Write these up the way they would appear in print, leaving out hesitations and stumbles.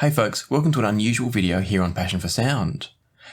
Hey folks, welcome to an unusual video here on Passion for Sound.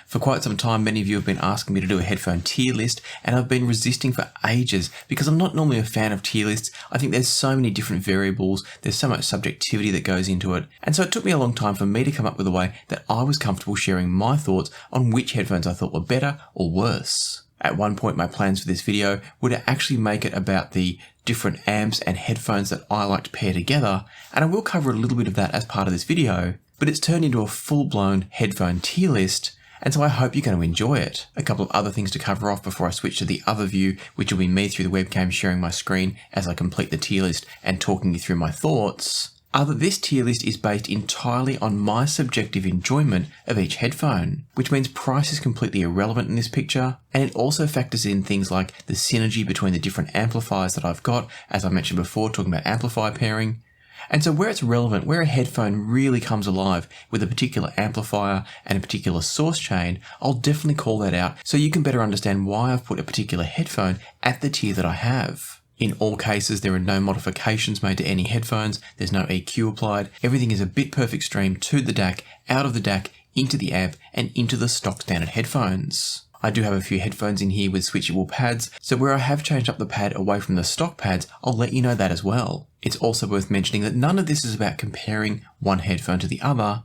For quite some time, many of you have been asking me to do a headphone tier list, and I've been resisting for ages because I'm not normally a fan of tier lists. I think there's so many different variables, there's so much subjectivity that goes into it, and so it took me a long time for me to come up with a way that I was comfortable sharing my thoughts on which headphones I thought were better or worse. At one point, my plans for this video were to actually make it about the different amps and headphones that I like to pair together, and I will cover a little bit of that as part of this video, but it's turned into a full-blown headphone tier list, and so I hope you're going to enjoy it. A couple of other things to cover off before I switch to the other view, which will be me through the webcam sharing my screen as I complete the tier list and talking you through my thoughts, are that this tier list is based entirely on my subjective enjoyment of each headphone, which means price is completely irrelevant in this picture, and it also factors in things like the synergy between the different amplifiers that I've got, as I mentioned before, talking about amplifier pairing. And so where it's relevant, where a headphone really comes alive with a particular amplifier and a particular source chain, I'll definitely call that out so you can better understand why I've put a particular headphone at the tier that I have. In all cases, there are no modifications made to any headphones, there's no EQ applied, everything is a bit perfect stream to the DAC, out of the DAC, into the amp, and into the stock standard headphones. I do have a few headphones in here with switchable pads, so where I have changed up the pad away from the stock pads, I'll let you know that as well. It's also worth mentioning that none of this is about comparing one headphone to the other.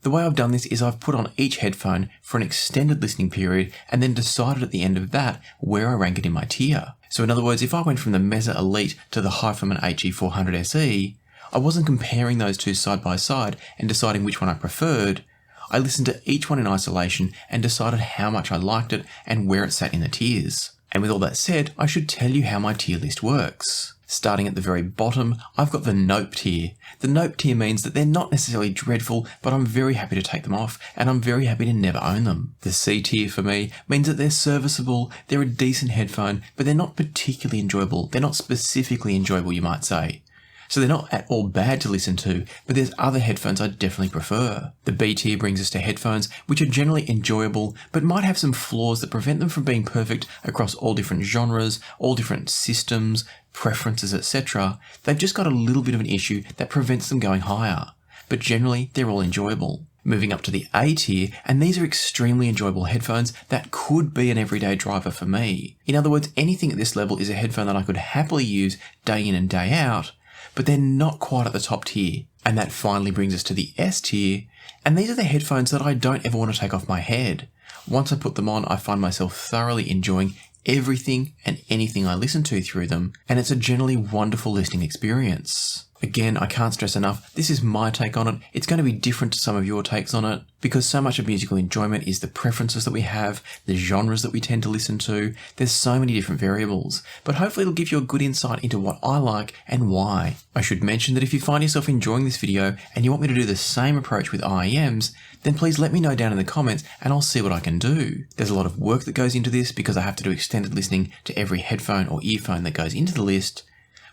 The way I've done this is I've put on each headphone for an extended listening period and then decided at the end of that where I rank it in my tier. So in other words, if I went from the Meza Elite to the Headphone HE400 SE, I wasn't comparing those two side by side and deciding which one I preferred. I listened to each one in isolation and decided how much I liked it and where it sat in the tiers. And with all that said, I should tell you how my tier list works. Starting at the very bottom, I've got the Nope tier. The Nope tier means that they're not necessarily dreadful, but I'm very happy to take them off, and I'm very happy to never own them. The C tier for me means that they're serviceable, they're a decent headphone, but they're not particularly enjoyable. They're not specifically enjoyable, you might say. So they're not at all bad to listen to, but there's other headphones I definitely prefer. The B tier brings us to headphones which are generally enjoyable, but might have some flaws that prevent them from being perfect across all different genres, all different systems, preferences, etc. They've just got a little bit of an issue that prevents them going higher, but generally they're all enjoyable. Moving up to the A tier, and these are extremely enjoyable headphones that could be an everyday driver for me. In other words, anything at this level is a headphone that I could happily use day in and day out, but they're not quite at the top tier. And that finally brings us to the S tier, and these are the headphones that I don't ever want to take off my head. Once I put them on, I find myself thoroughly enjoying everything and anything I listen to through them, and it's a generally wonderful listening experience. Again, I can't stress enough, this is my take on it. It's going to be different to some of your takes on it, because so much of musical enjoyment is the preferences that we have, the genres that we tend to listen to. There's so many different variables, but hopefully it'll give you a good insight into what I like and why. I should mention that if you find yourself enjoying this video and you want me to do the same approach with IEMs, then please let me know down in the comments and I'll see what I can do. There's a lot of work that goes into this because I have to do extended listening to every headphone or earphone that goes into the list,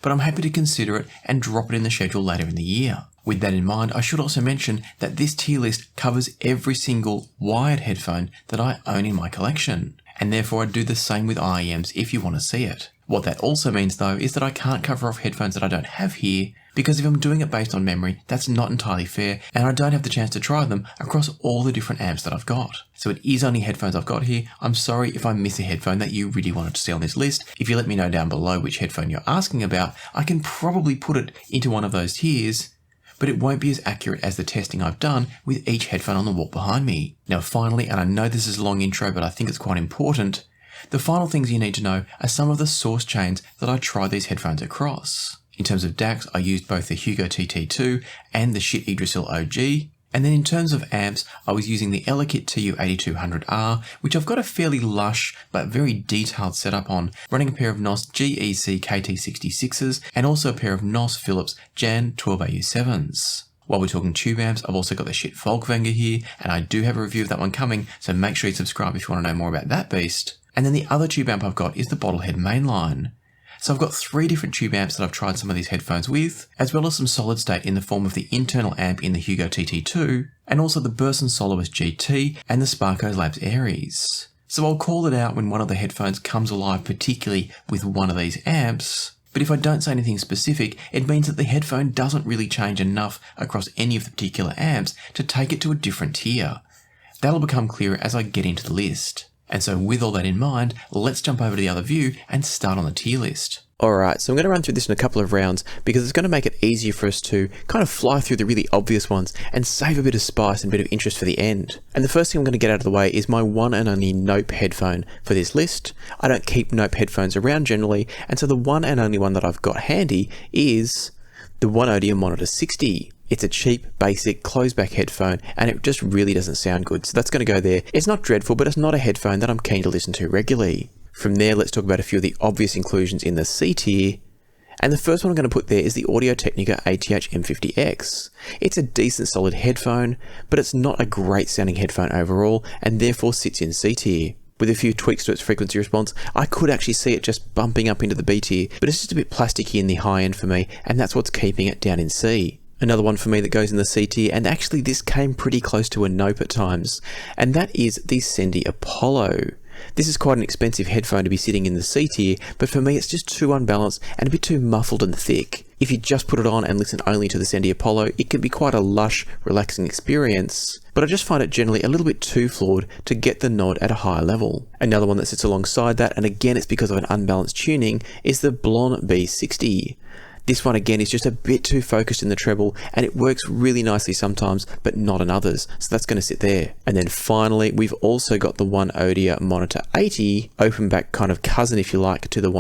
but I'm happy to consider it and drop it in the schedule later in the year. With that in mind, I should also mention that this tier list covers every single wired headphone that I own in my collection, and therefore I do the same with IEMs if you want to see it. What that also means though is that I can't cover off headphones that I don't have here, because if I'm doing it based on memory, that's not entirely fair, and I don't have the chance to try them across all the different amps that I've got. So it is only headphones I've got here. I'm sorry if I miss a headphone that you really wanted to see on this list. If you let me know down below which headphone you're asking about, I can probably put it into one of those tiers, but it won't be as accurate as the testing I've done with each headphone on the wall behind me. Now finally, and I know this is a long intro, but I think it's quite important, the final things you need to know are some of the source chains that I tried these headphones across. In terms of DACs, I used both the Hugo TT2 and the Schiit Yggdrasil OG. And then in terms of amps, I was using the Elekit TU8200R, which I've got a fairly lush but very detailed setup on, running a pair of NOS GEC KT66s and also a pair of NOS Philips Jan 12AU7s. While we're talking tube amps, I've also got the Schiit Folkvanger here, and I do have a review of that one coming, so make sure you subscribe if you want to know more about that beast. And then the other tube amp I've got is the Bottlehead Mainline. So I've got 3 different tube amps that I've tried some of these headphones with, as well as some solid state in the form of the internal amp in the Hugo TT2, and also the Burson Soloist GT and the Sparco Labs Aries. So I'll call it out when one of the headphones comes alive, particularly with one of these amps, But if I don't say anything specific, it means that the headphone doesn't really change enough across any of the particular amps to take it to a different tier. That'll become clearer as I get into the list. And so with all that in mind, let's jump over to the other view and start on the tier list. Alright, so I'm going to run through this in a couple of rounds because it's going to make it easier for us to kind of fly through the really obvious ones and save a bit of spice and a bit of interest for the end. And the first thing I'm going to get out of the way is my one and only Nope headphone for this list. I don't keep Nope headphones around generally, and so the one and only one that I've got handy is the One Audio Monitor 60. It's a cheap, basic, closed-back headphone, and it just really doesn't sound good, so that's going to go there. It's not dreadful, but it's not a headphone that I'm keen to listen to regularly. From there, let's talk about a few of the obvious inclusions in the C tier. And the first one I'm going to put there is the Audio-Technica ATH M50X. It's a decent solid headphone, but it's not a great sounding headphone overall, and therefore sits in C tier. With a few tweaks to its frequency response, I could actually see it just bumping up into the B tier, but it's just a bit plasticky in the high end for me, and that's what's keeping it down in C. Another one for me that goes in the C tier, and actually this came pretty close to a Nope at times, and that is the Sendy Apollo. This is quite an expensive headphone to be sitting in the C tier, but for me it's just too unbalanced and a bit too muffled and thick. If you just put it on and listen only to the Sendy Apollo, it can be quite a lush, relaxing experience, but I just find it generally a little bit too flawed to get the nod at a higher level. Another one that sits alongside that, and again it's because of an unbalanced tuning, is the Blon B60. This one again is just a bit too focused in the treble, and it works really nicely sometimes, but not in others, so that's going to sit there. And then finally, we've also got the One Audio Monitor 80, open back kind of cousin if you like to the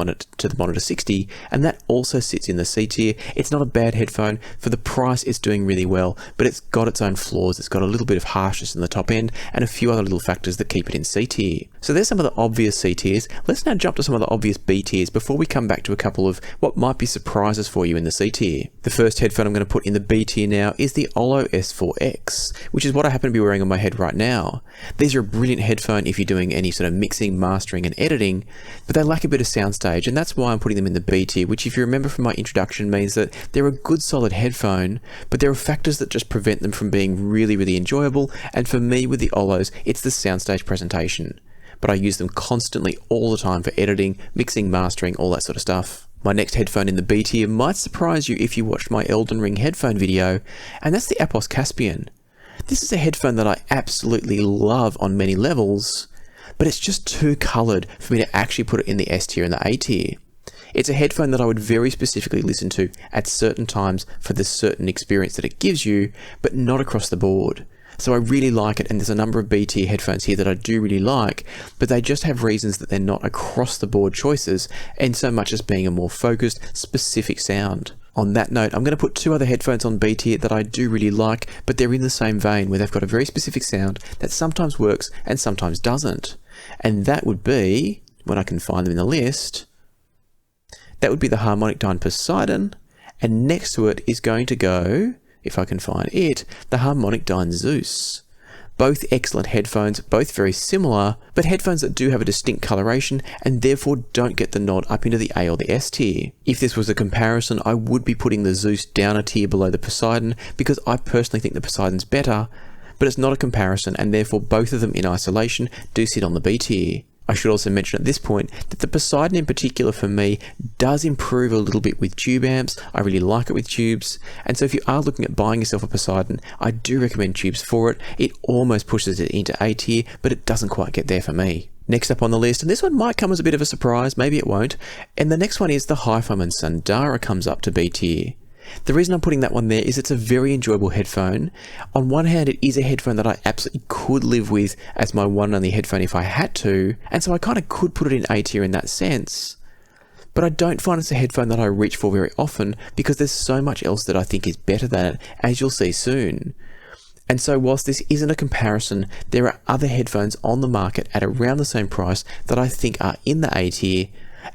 Monitor 60, and that also sits in the C tier. It's not a bad headphone. For the price, it's doing really well, but it's got its own flaws. It's got a little bit of harshness in the top end, and a few other little factors that keep it in C tier. So there's some of the obvious C tiers. Let's now jump to some of the obvious B tiers before we come back to a couple of what might be surprises for you in the C tier. The first headphone I'm going to put in the B tier now is the Olo S4X, which is what I happen to be wearing on my head right now. These are a brilliant headphone if you're doing any sort of mixing, mastering and editing, but they lack a bit of soundstage, and that's why I'm putting them in the B tier, which if you remember from my introduction means that they're a good solid headphone, but there are factors that just prevent them from being really, really enjoyable, and for me with the Olos, it's the soundstage presentation. But I use them constantly all the time for editing, mixing, mastering, all that sort of stuff. My next headphone in the B tier might surprise you if you watched my Elden Ring headphone video, and that's the Apos Caspian. This is a headphone that I absolutely love on many levels, but it's just too coloured for me to actually put it in the S tier and the A tier. It's a headphone that I would very specifically listen to at certain times for the certain experience that it gives you, but not across the board. So I really like it, and there's a number of B tier headphones here that I do really like, but they just have reasons that they're not across the board choices, and so much as being a more focused, specific sound. On that note, I'm going to put two other headphones on B tier that I do really like, but they're in the same vein where they've got a very specific sound that sometimes works and sometimes doesn't. And that would be, when I can find them in the list, that would be the Harmonic Dyne Poseidon, and next to it is going to go, if I can find it, the Harmonic Dyne Zeus. Both excellent headphones, both very similar, but headphones that do have a distinct coloration and therefore don't get the nod up into the A or the S tier. If this was a comparison, I would be putting the Zeus down a tier below the Poseidon because I personally think the Poseidon's better, but it's not a comparison, and therefore both of them in isolation do sit on the B tier. I should also mention at this point that the Poseidon in particular for me does improve a little bit with tube amps. I really like it with tubes, and so if you are looking at buying yourself a Poseidon, I do recommend tubes for it. It almost pushes it into A tier, but it doesn't quite get there for me. Next up on the list, and this one might come as a bit of a surprise, maybe it won't, and the next one is the HiFiMan Sundara comes up to B tier. The reason I'm putting that one there is it's a very enjoyable headphone. On one hand, it is a headphone that I absolutely could live with as my one and only headphone if I had to, and so I kind of could put it in A tier in that sense. But I don't find it's a headphone that I reach for very often because there's so much else that I think is better than it, as you'll see soon. And so whilst this isn't a comparison, there are other headphones on the market at around the same price that I think are in the A tier,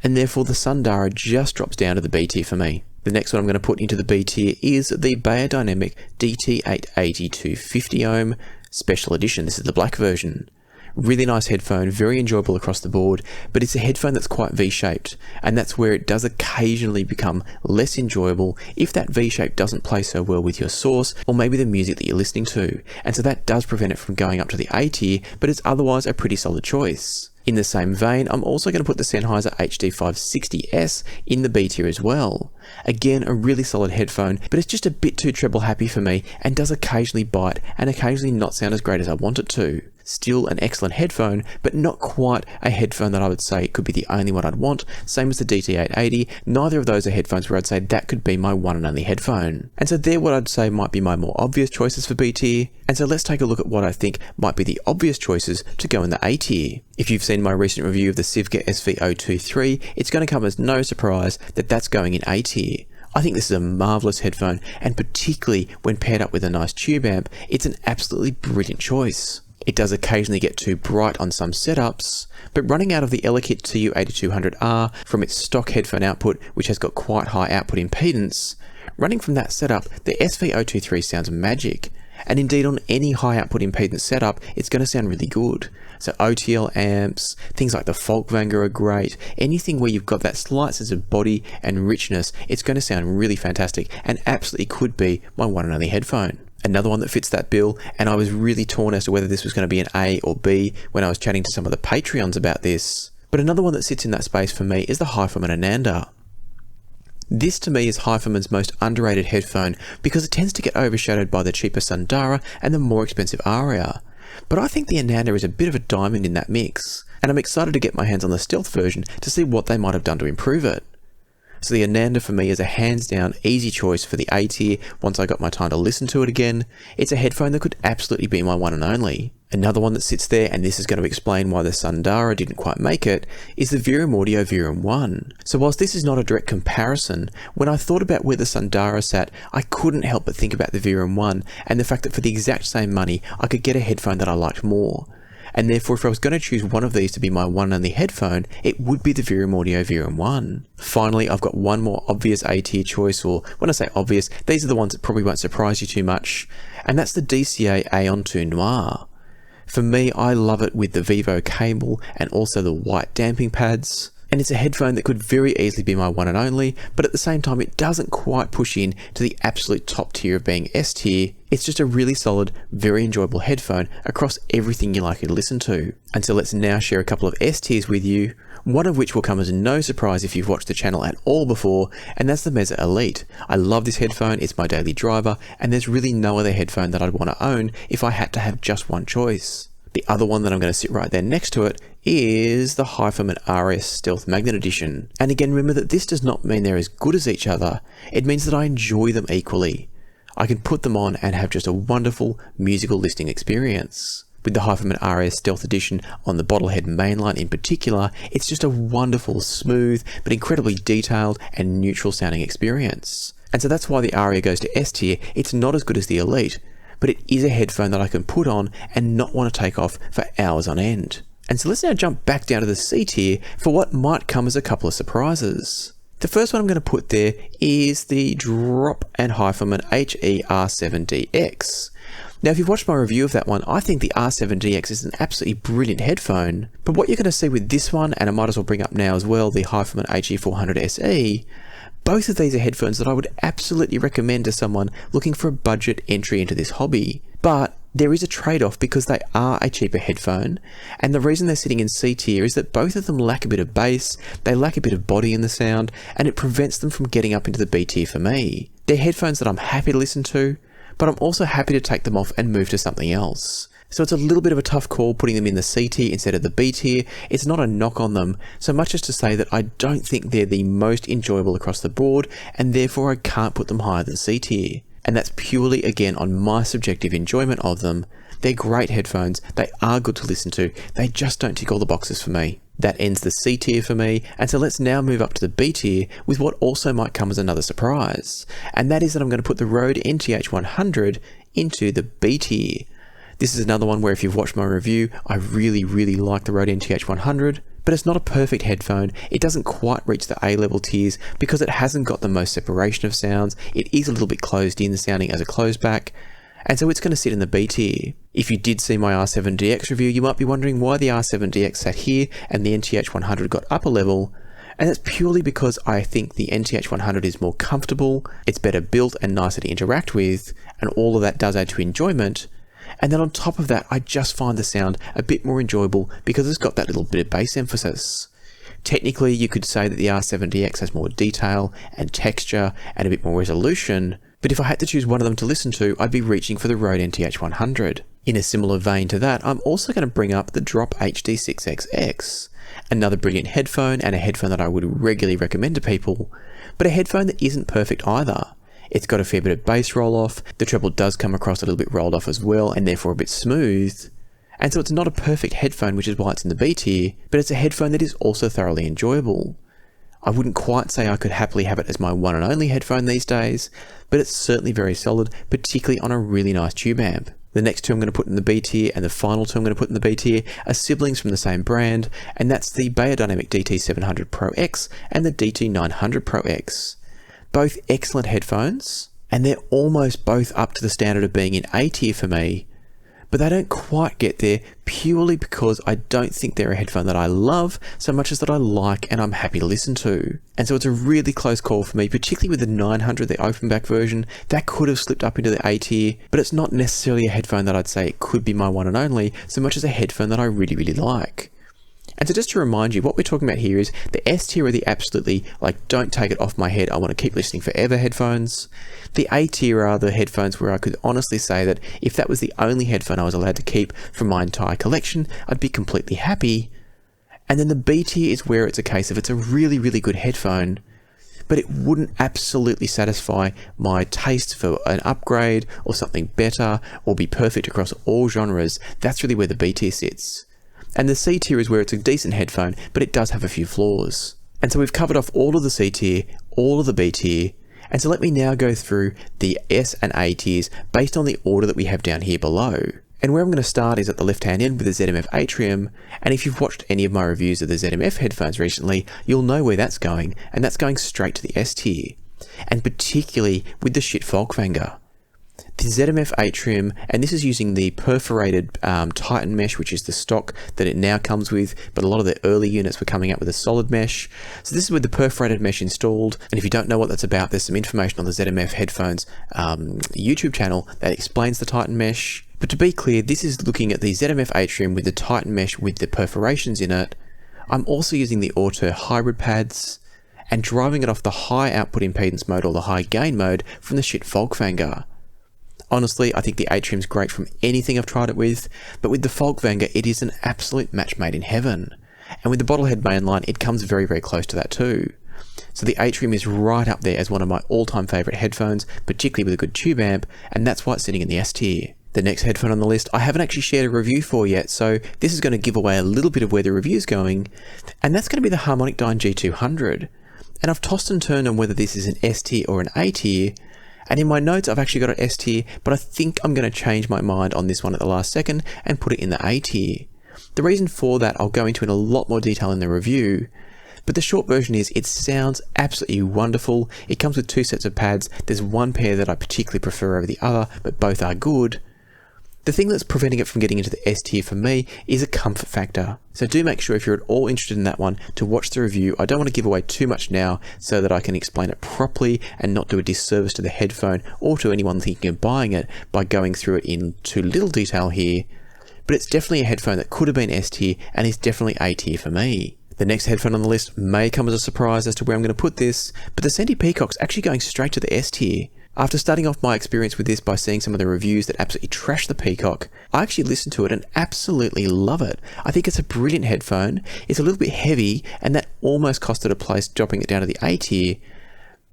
and therefore the Sundara just drops down to the B tier for me. The next one I'm going to put into the B tier is the Beyerdynamic DT880 250 ohm Special Edition. This is the black version. Really nice headphone, very enjoyable across the board, but it's a headphone that's quite V-shaped, and that's where it does occasionally become less enjoyable if that V-shape doesn't play so well with your source, or maybe the music that you're listening to, and so that does prevent it from going up to the A tier, but it's otherwise a pretty solid choice. In the same vein, I'm also going to put the Sennheiser HD560S in the B tier as well. Again, a really solid headphone, but it's just a bit too treble happy for me and does occasionally bite and occasionally not sound as great as I want it to. Still an excellent headphone, but not quite a headphone that I would say could be the only one I'd want. Same as the DT880, neither of those are headphones where I'd say that could be my one and only headphone. And so they're what I'd say might be my more obvious choices for B tier. And so let's take a look at what I think might be the obvious choices to go in the A tier. If you've seen my recent review of the Sivka SV023, it's going to come as no surprise that that's going in A tier. I think this is a marvellous headphone, and particularly when paired up with a nice tube amp, it's an absolutely brilliant choice. It does occasionally get too bright on some setups, but running out of the Elekit TU8200R from its stock headphone output, which has got quite high output impedance, running from that setup, the SV023 sounds magic. And indeed on any high output impedance setup, it's going to sound really good. So OTL amps, things like the Folkvanger are great. Anything where you've got that slight sense of body and richness, it's going to sound really fantastic and absolutely could be my one and only headphone. Another one that fits that bill, and I was really torn as to whether this was going to be an A or B when I was chatting to some of the Patreons about this. But another one that sits in that space for me is the Headphone Ananda. This to me is Headphone's most underrated headphone because it tends to get overshadowed by the cheaper Sundara and the more expensive Aria. But I think the Ananda is a bit of a diamond in that mix, and I'm excited to get my hands on the Stealth version to see what they might have done to improve it. So the Ananda for me is a hands down easy choice for the A tier once I got my time to listen to it again. It's a headphone that could absolutely be my one and only. Another one that sits there, and this is going to explain why the Sundara didn't quite make it, is the Verum Audio Verum 1. So whilst this is not a direct comparison, when I thought about where the Sundara sat, I couldn't help but think about the Verum 1 and the fact that for the exact same money, I could get a headphone that I liked more. And therefore, if I was going to choose one of these to be my one and only headphone, it would be the Verum Audio Verum 1. Finally, I've got one more obvious A-tier choice, or when I say obvious, these are the ones that probably won't surprise you too much, and that's the DCA Aeon 2 Noir. For me, I love it with the Vivo cable and also the white damping pads. And it's a headphone that could very easily be my one and only, but at the same time it doesn't quite push in to the absolute top tier of being S tier. It's just a really solid, very enjoyable headphone across everything you like to listen to. And so let's now share a couple of S tiers with you, one of which will come as no surprise if you've watched the channel at all before, and that's the Meza Elite. I love this headphone, it's my daily driver, and there's really no other headphone that I'd want to own if I had to have just one choice. The other one that I'm going to sit right there next to it is the Headphone RS Stealth Magnet Edition. And again, remember that this does not mean they're as good as each other. It means that I enjoy them equally. I can put them on and have just a wonderful musical listening experience. With the Headphone RS Stealth Edition on the Bottlehead mainline in particular, it's just a wonderful, smooth, but incredibly detailed and neutral sounding experience. And so that's why the Aria goes to S tier. It's not as good as the Elite, but it is a headphone that I can put on and not want to take off for hours on end. And so let's now jump back down to the C tier for what might come as a couple of surprises. The first one I'm going to put there is the Drop and Headphone HE R7DX. Now, if you've watched my review of that one, I think the R7DX is an absolutely brilliant headphone. But what you're going to see with this one, and I might as well bring up now as well, the Headphone HE400 SE, both of these are headphones that I would absolutely recommend to someone looking for a budget entry into this hobby. But there is a trade-off because they are a cheaper headphone, and the reason they're sitting in C tier is that both of them lack a bit of bass, they lack a bit of body in the sound, and it prevents them from getting up into the B tier for me. They're headphones that I'm happy to listen to, but I'm also happy to take them off and move to something else. So it's a little bit of a tough call putting them in the C tier instead of the B tier. It's not a knock on them, so much as to say that I don't think they're the most enjoyable across the board, and therefore I can't put them higher than C tier. And that's purely, again, on my subjective enjoyment of them. They're great headphones, they are good to listen to, they just don't tick all the boxes for me. That ends the C tier for me, and so let's now move up to the B tier with what also might come as another surprise. And that is that I'm going to put the Rode NTH100 into the B tier. This is another one where if you've watched my review, I really like the Rode NTH100, but it's not a perfect headphone. It doesn't quite reach the A-level tiers because it hasn't got the most separation of sounds. It is a little bit closed in sounding as a closed back, and so it's going to sit in the B tier. If you did see my R7DX review, you might be wondering why the R7DX sat here and the NTH100 got up a level, and that's purely because I think the NTH100 is more comfortable, it's better built and nicer to interact with, and all of that does add to enjoyment. And then on top of that, I just find the sound a bit more enjoyable because it's got that little bit of bass emphasis. Technically, you could say that the R70X has more detail and texture and a bit more resolution, but if I had to choose one of them to listen to, I'd be reaching for the Rode NTH100. In a similar vein to that, I'm also going to bring up the Drop HD6XX, another brilliant headphone and a headphone that I would regularly recommend to people, but a headphone that isn't perfect either. It's got a fair bit of bass roll-off, the treble does come across a little bit rolled off as well, and therefore a bit smooth. And so it's not a perfect headphone, which is why it's in the B tier, but it's a headphone that is also thoroughly enjoyable. I wouldn't quite say I could happily have it as my one and only headphone these days, but it's certainly very solid, particularly on a really nice tube amp. The next two I'm going to put in the B tier and the final two I'm going to put in the B tier are siblings from the same brand, and that's the Beyerdynamic DT700 Pro X and the DT900 Pro X. Both excellent headphones, and they're almost both up to the standard of being in A tier for me, but they don't quite get there purely because I don't think they're a headphone that I love so much as that I like and I'm happy to listen to. And so it's a really close call for me, particularly with the 900, the open back version. That could have slipped up into the A tier, but it's not necessarily a headphone that I'd say it could be my one and only so much as a headphone that I really, really like. And so just to remind you, what we're talking about here is the S tier are the absolutely, don't take it off my head, I want to keep listening forever headphones. The A tier are the headphones where I could honestly say that if that was the only headphone I was allowed to keep from my entire collection, I'd be completely happy. And then the B tier is where it's a case of it's a really, really good headphone, but it wouldn't absolutely satisfy my taste for an upgrade or something better or be perfect across all genres. That's really where the B tier sits. And the C tier is where it's a decent headphone, but it does have a few flaws. And so we've covered off all of the C tier, all of the B tier, and so let me now go through the S and A tiers based on the order that we have down here below. And where I'm going to start is at the left-hand end with the ZMF Atrium, and if you've watched any of my reviews of the ZMF headphones recently, you'll know where that's going, and that's going straight to the S tier, and particularly with the shit Folkvanger. The ZMF Atrium, and this is using the perforated Titan mesh, which is the stock that it now comes with, but a lot of the early units were coming out with a solid mesh. So this is with the perforated mesh installed, and if you don't know what that's about, there's some information on the ZMF headphones YouTube channel that explains the Titan mesh. But to be clear, this is looking at the ZMF Atrium with the Titan mesh with the perforations in it. I'm also using the Auto hybrid pads, and driving it off the high output impedance mode or the high gain mode from the shit Folkvanger. Honestly, I think the Atrium's great from anything I've tried it with, but with the Folkvanger, it is an absolute match made in heaven. And with the Bottlehead mainline, it comes very, very close to that too. So the Atrium is right up there as one of my all-time favourite headphones, particularly with a good tube amp, and that's why it's sitting in the S tier. The next headphone on the list, I haven't actually shared a review for yet, so this is going to give away a little bit of where the review's going, and that's going to be the Harmonic Dyne G200. And I've tossed and turned on whether this is an S tier or an A tier, and in my notes I've actually got an S tier, but I think I'm going to change my mind on this one at the last second and put it in the A tier. The reason for that I'll go into in a lot more detail in the review, but the short version is it sounds absolutely wonderful. It comes with two sets of pads. There's one pair that I particularly prefer over the other, but both are good. The thing that's preventing it from getting into the S tier for me is a comfort factor. So do make sure if you're at all interested in that one to watch the review. I don't want to give away too much now so that I can explain it properly and not do a disservice to the headphone or to anyone thinking of buying it by going through it in too little detail here. But it's definitely a headphone that could have been S tier and is definitely A tier for me. The next headphone on the list may come as a surprise as to where I'm going to put this, but the Senti Peacock's actually going straight to the S tier. After starting off my experience with this by seeing some of the reviews that absolutely trash the Peacock, I actually listened to it and absolutely love it. I think it's a brilliant headphone. It's a little bit heavy, and that almost cost it a place dropping it down to the A tier.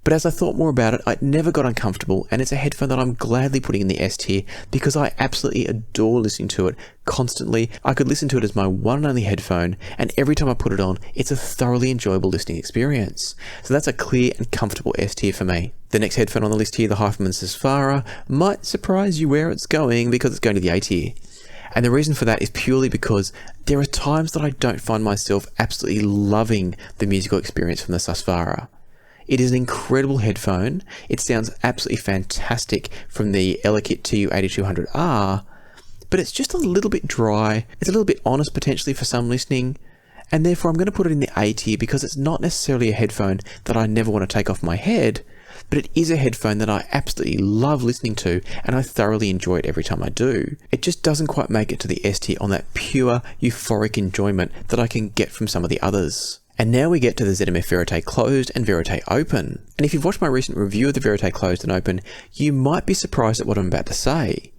But as I thought more about it, I never got uncomfortable, and it's a headphone that I'm gladly putting in the S tier because I absolutely adore listening to it constantly. I could listen to it as my one and only headphone, and every time I put it on, it's a thoroughly enjoyable listening experience. So that's a clear and comfortable S tier for me. The next headphone on the list here, the Heidtmann Sasfara, might surprise you where it's going because it's going to the A tier. And the reason for that is purely because there are times that I don't find myself absolutely loving the musical experience from the Sasfara. It is an incredible headphone. It sounds absolutely fantastic from the Elekit TU8200R, but it's just a little bit dry. It's a little bit honest potentially for some listening, and therefore I'm going to put it in the A tier because it's not necessarily a headphone that I never want to take off my head, but it is a headphone that I absolutely love listening to, and I thoroughly enjoy it every time I do. It just doesn't quite make it to the S tier on that pure euphoric enjoyment that I can get from some of the others. And now we get to the ZMF Verite Closed and Verite Open. And if you've watched my recent review of the Verite Closed and Open, you might be surprised at what I'm about to say.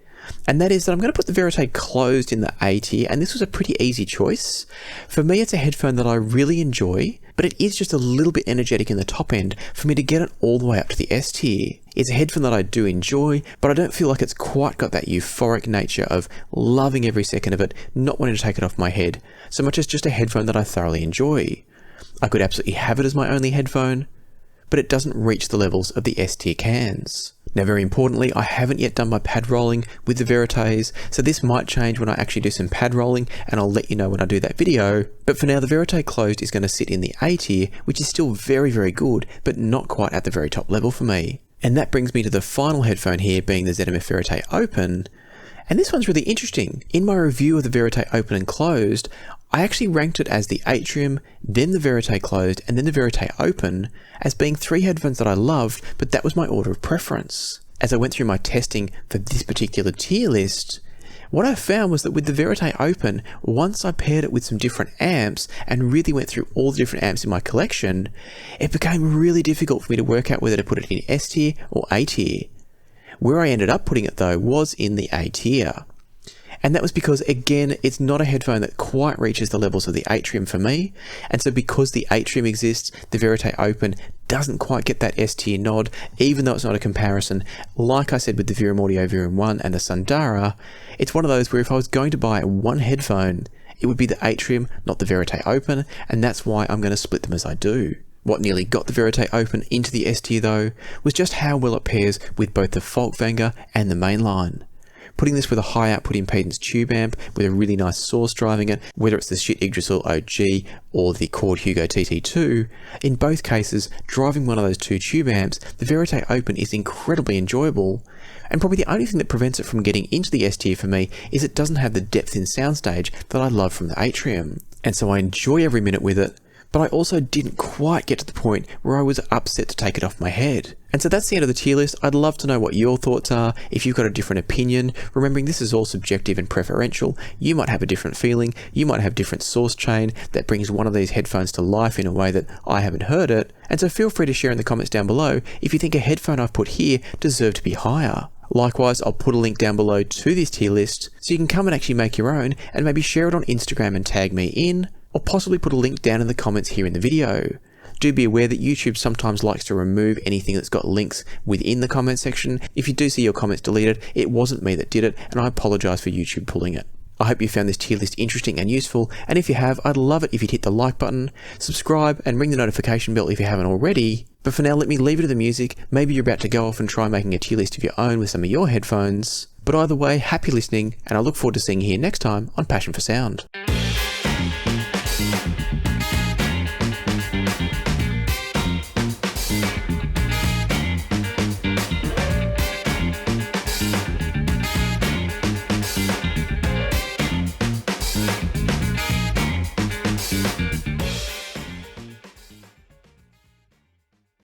And that is that I'm going to put the Verite Closed in the A tier, and this was a pretty easy choice. For me, it's a headphone that I really enjoy, but it is just a little bit energetic in the top end for me to get it all the way up to the S tier. It's a headphone that I do enjoy, but I don't feel like it's quite got that euphoric nature of loving every second of it, not wanting to take it off my head, so much as just a headphone that I thoroughly enjoy. I could absolutely have it as my only headphone, but it doesn't reach the levels of the S tier cans. Now, very importantly, I haven't yet done my pad rolling with the Verites, so this might change when I actually do some pad rolling, and I'll let you know when I do that video. But for now, the Verite Closed is going to sit in the A tier, which is still very, very good, but not quite at the very top level for me. And that brings me to the final headphone here, being the ZMF Verite Open. And this one's really interesting. In my review of the Verite Open and Closed, I actually ranked it as the Atrium, then the Verite Closed, and then the Verite Open as being 3 headphones that I loved, but that was my order of preference. As I went through my testing for this particular tier list, what I found was that with the Verite Open, once I paired it with some different amps and really went through all the different amps in my collection, it became really difficult for me to work out whether to put it in S tier or A tier. Where I ended up putting it though was in the A tier. And that was because, again, it's not a headphone that quite reaches the levels of the Atrium for me. And so because the Atrium exists, the Verite Open doesn't quite get that S tier nod, even though it's not a comparison. Like I said with the Verum Audio Verum 1 and the Sundara, it's one of those where if I was going to buy one headphone, it would be the Atrium, not the Verite Open, and that's why I'm going to split them as I do. What nearly got the Verite Open into the S tier though, was just how well it pairs with both the Folkvanger and the mainline. Putting this with a high output impedance tube amp with a really nice source driving it, whether it's the Schiit Yggdrasil OG or the Chord Hugo TT2, in both cases, driving one of those 2 tube amps, the Verite Open is incredibly enjoyable. And probably the only thing that prevents it from getting into the S tier for me is it doesn't have the depth in soundstage that I love from the Atrium. And so I enjoy every minute with it, but I also didn't quite get to the point where I was upset to take it off my head. And so that's the end of the tier list. I'd love to know what your thoughts are. If you've got a different opinion, remembering this is all subjective and preferential, you might have a different feeling, you might have different source chain that brings one of these headphones to life in a way that I haven't heard it. And so feel free to share in the comments down below if you think a headphone I've put here deserved to be higher. Likewise, I'll put a link down below to this tier list so you can come and actually make your own and maybe share it on Instagram and tag me in, or possibly put a link down in the comments here in the video. Do be aware that YouTube sometimes likes to remove anything that's got links within the comment section. If you do see your comments deleted, it wasn't me that did it, and I apologise for YouTube pulling it. I hope you found this tier list interesting and useful, and if you have, I'd love it if you'd hit the like button, subscribe, and ring the notification bell if you haven't already. But for now, let me leave it to the music. Maybe you're about to go off and try making a tier list of your own with some of your headphones. But either way, happy listening, and I look forward to seeing you here next time on Passion for Sound.